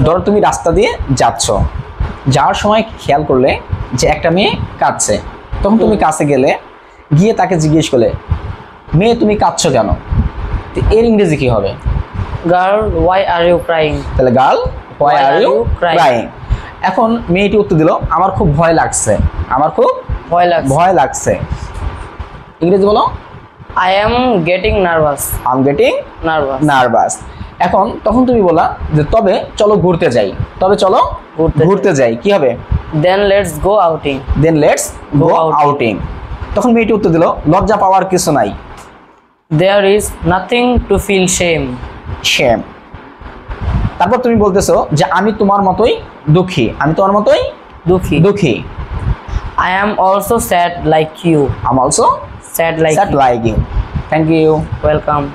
ধরো তুমি রাস্তা দিয়ে যাচ্ছ, যাওয়ার সময় খেয়াল করলে যে একটা মেয়ে কাঁদছে, তখন তুমি কাছে গেলে, গিয়ে তাকে জিজ্ঞেস করলে, মেয়ে তুমি কাঁদছো কেন? এর ইংরেজি কি হবে? Girl why are you crying. তাহলে girl why are you crying. এখন মেয়েটি উত্তর দিল, আমার খুব ভয় লাগছে, আমার খুব ভয় লাগছে। ইংরেজি বলো। I am getting nervous. I am getting nervous. এখন তখন তুমি বলা যে তবে চলো ঘুরতে যাই, তবে চলো ঘুরতে যাই, কি হবে? Then let's go outing. Then let's go outing. তখন মেয়েটি উত্তর দিল, লজ্জা পাওয়ার কিছু নাই। There is nothing to feel shame. Shame. তারপর তুমি বলতেছো যে আমি তোমার মতোই দুঃখী, আমি তোমার মতোই দুঃখী। I am also sad like you. I'm also sad like you. Thank you. Welcome.